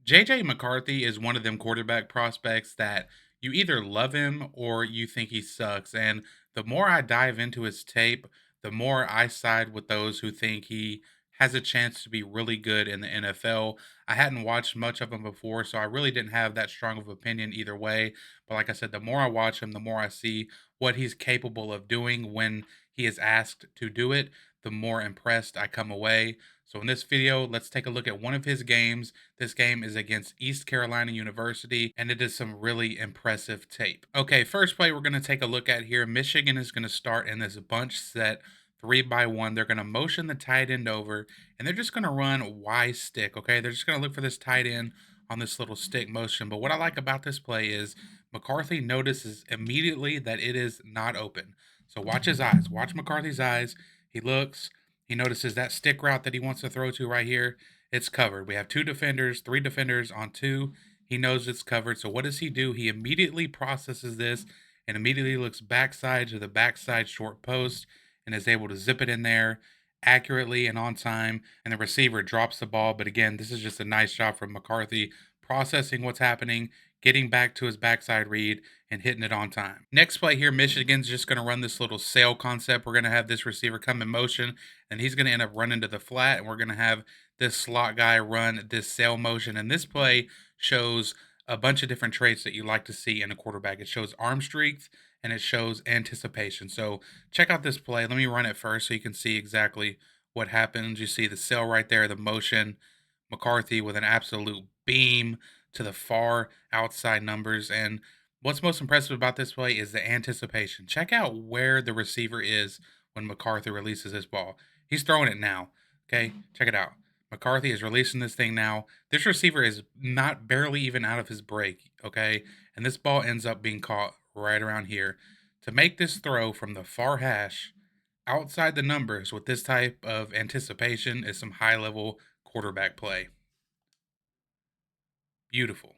JJ McCarthy is one of them quarterback prospects that you either love him or you think he sucks. And the more I dive into his tape, the more I side with those who think he has a chance to be really good in the NFL. I hadn't watched much of him before, so I really didn't have that strong of opinion either way. But like I said, the more I watch him, the more I see what he's capable of doing when he is asked to do it, the more impressed I come away. So in this video, let's take a look at one of his games. This game is against East Carolina University, and it is some really impressive tape. Okay, first play we're going to take a look at here. Michigan is going to start in this bunch set 3-by-1. They're going to motion the tight end over, and they're just going to run Y stick. Okay, they're just going to look for this tight end on this little stick motion. But what I like about this play is McCarthy notices immediately that it is not open. So watch his eyes. Watch McCarthy's eyes. He looks. He notices that stick route that he wants to throw to right here. It's covered. We have two defenders, three defenders on two. He knows it's covered. So what does he do? He immediately processes this and immediately looks backside to the backside short post and is able to zip it in there accurately and on time. And the receiver drops the ball. But again, this is just a nice job from McCarthy processing what's happening, getting back to his backside read, and hitting it on time. Next play here, Michigan's just going to run this little sail concept. We're going to have this receiver come in motion, and he's going to end up running to the flat, and we're going to have this slot guy run this sail motion. And this play shows a bunch of different traits that you like to see in a quarterback. It shows arm strength and it shows anticipation. So check out this play. Let me run it first so you can see exactly what happens. You see the sail right there, the motion. McCarthy with an absolute beam to the far outside numbers. And what's most impressive about this play is the anticipation. Check out where the receiver is when McCarthy releases this ball. He's throwing it now. Okay, check it out. McCarthy is releasing this thing now. This receiver is not barely even out of his break. Okay, and this ball ends up being caught right around here. To make this throw from the far hash outside the numbers with this type of anticipation is some high level quarterback play. Beautiful.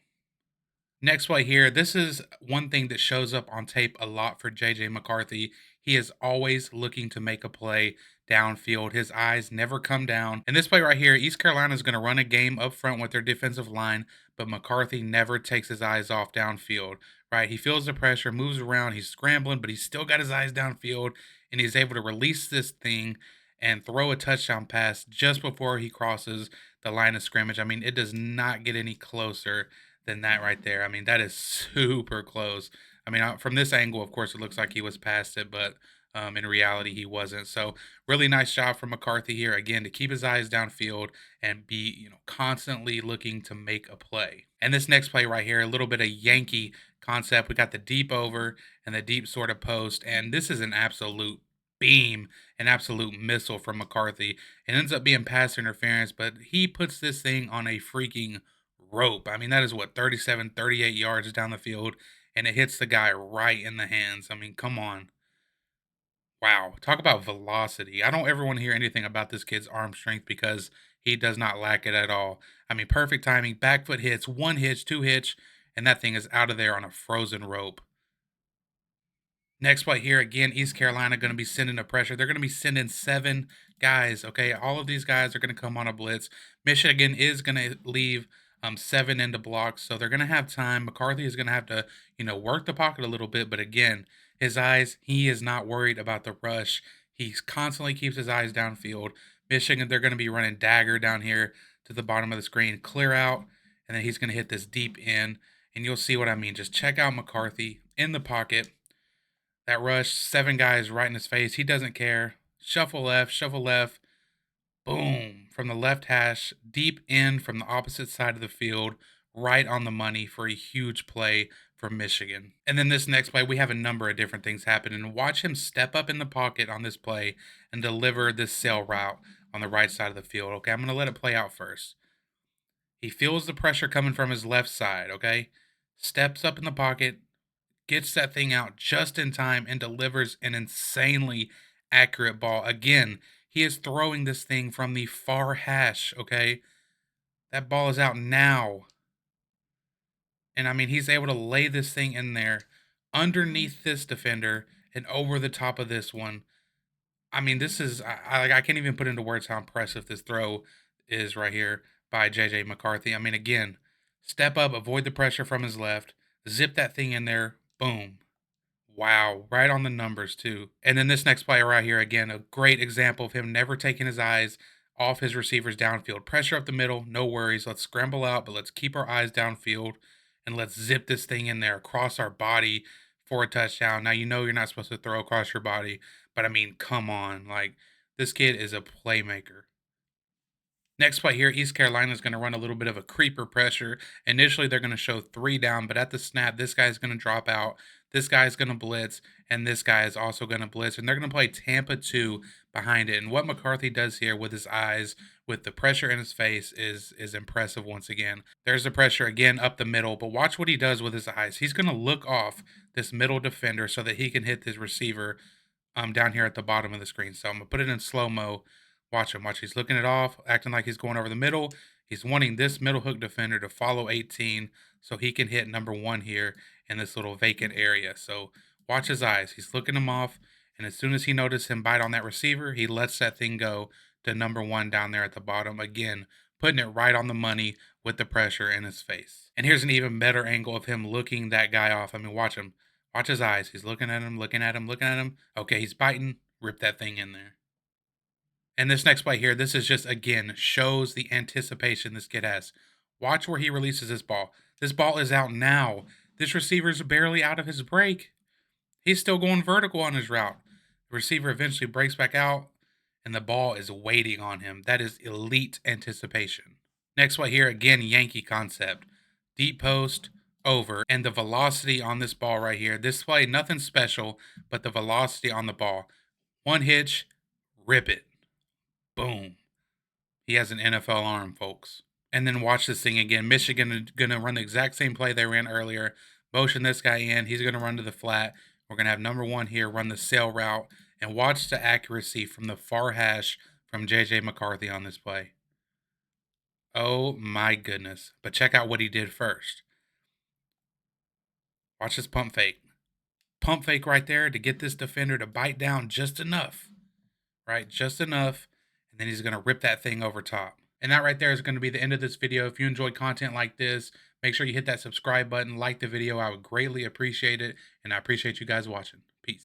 Next play here. This is one thing that shows up on tape a lot for JJ McCarthy. He is always looking to make a play downfield. His eyes never come down. In this play right here, East Carolina is going to run a game up front with their defensive line, but McCarthy never takes his eyes off downfield, right? He feels the pressure, moves around, he's scrambling, but he's still got his eyes downfield, and he's able to release this thing and throw a touchdown pass just before he crosses the line of scrimmage. I mean, it does not get any closer than that right there. I mean, that is super close. I mean, from this angle, of course, it looks like he was past it, but in reality, he wasn't. So, really nice job from McCarthy here again to keep his eyes downfield and be, constantly looking to make a play. And this next play right here, a little bit of Yankee concept. We got the deep over and the deep sort of post, and this is an absolute beam, an absolute missile from McCarthy. It ends up being pass interference, but he puts this thing on a freaking rope. I mean, that is what, 37, 38 yards down the field, and it hits the guy right in the hands. I mean, come on. Wow. Talk about velocity. I don't ever want to hear anything about this kid's arm strength because he does not lack it at all. I mean, perfect timing, back foot hits, one hitch, two hitch, and that thing is out of there on a frozen rope. Next play here again, East Carolina going to be sending the pressure. They're going to be sending 7 guys. Okay, all of these guys are going to come on a blitz. Michigan is going to leave 7 into blocks, so they're going to have time. McCarthy is going to have to, work the pocket a little bit. But again, his eyes, he is not worried about the rush. He constantly keeps his eyes downfield. Michigan, they're going to be running dagger down here to the bottom of the screen, clear out, and then he's going to hit this deep in, and you'll see what I mean. Just check out McCarthy in the pocket. That rush, 7 guys right in his face. He doesn't care. Shuffle left, boom, from the left hash, deep in from the opposite side of the field, right on the money for a huge play for Michigan. And then this next play, we have a number of different things happening. Watch him step up in the pocket on this play and deliver this sail route on the right side of the field. Okay, I'm going to let it play out first. He feels the pressure coming from his left side, okay? Steps up in the pocket, gets that thing out just in time and delivers an insanely accurate ball. Again, he is throwing this thing from the far hash, okay? That ball is out now. And I mean, he's able to lay this thing in there underneath this defender and over the top of this one. I mean, this is, I can't even put into words how impressive this throw is right here by JJ McCarthy. I mean, again, Step up, avoid the pressure from his left, zip that thing in there, boom. Wow, right on the numbers too. And then this next play right here, again, a great example of him never taking his eyes off his receivers downfield. Pressure up the middle, no worries. Let's scramble out, but let's keep our eyes downfield and let's zip this thing in there across our body for a touchdown. Now, you know you're not supposed to throw across your body, but I mean, come on. Like, this kid is a playmaker. Next play here, East Carolina is going to run a little bit of a creeper pressure. Initially, they're going to show 3 down, but at the snap, this guy's going to drop out. This guy's going to blitz, and this guy is also going to blitz. And they're going to play Tampa 2 behind it. And what McCarthy does here with his eyes, with the pressure in his face, is impressive once again. There's the pressure again up the middle, but watch what he does with his eyes. He's going to look off this middle defender so that he can hit this receiver down here at the bottom of the screen. So I'm gonna put it in slow mo. Watch him. Watch. He's looking it off, acting like he's going over the middle. He's wanting this middle hook defender to follow 18 so he can hit number 1 here in this little vacant area. So watch his eyes. He's looking him off, and as soon as he notices him bite on that receiver, he lets that thing go to number 1 down there at the bottom. Again, putting it right on the money with the pressure in his face. And here's an even better angle of him looking that guy off. I mean, watch him. Watch his eyes. He's looking at him, looking at him, looking at him. Okay, he's biting. Rip that thing in there. And this next play here, this is just, again, shows the anticipation this kid has. Watch where he releases his ball. This ball is out now. This receiver's barely out of his break. He's still going vertical on his route. The receiver eventually breaks back out, and the ball is waiting on him. That is elite anticipation. Next play here, again, Yankee concept. Deep post, over, and the velocity on this ball right here. This play, nothing special, but the velocity on the ball. One hitch, rip it. Boom. He has an NFL arm, folks. And then watch this thing again. Michigan is going to run the exact same play they ran earlier. Motion this guy in. He's going to run to the flat. We're going to have number 1 here run the sail route. And watch the accuracy from the far hash from JJ McCarthy on this play. Oh my goodness. But check out what he did first. Watch this pump fake. Pump fake right there to get this defender to bite down just enough. Right? Just enough. And then he's going to rip that thing over top. And that right there is going to be the end of this video. If you enjoyed content like this, make sure you hit that subscribe button, like the video. I would greatly appreciate it. And I appreciate you guys watching. Peace.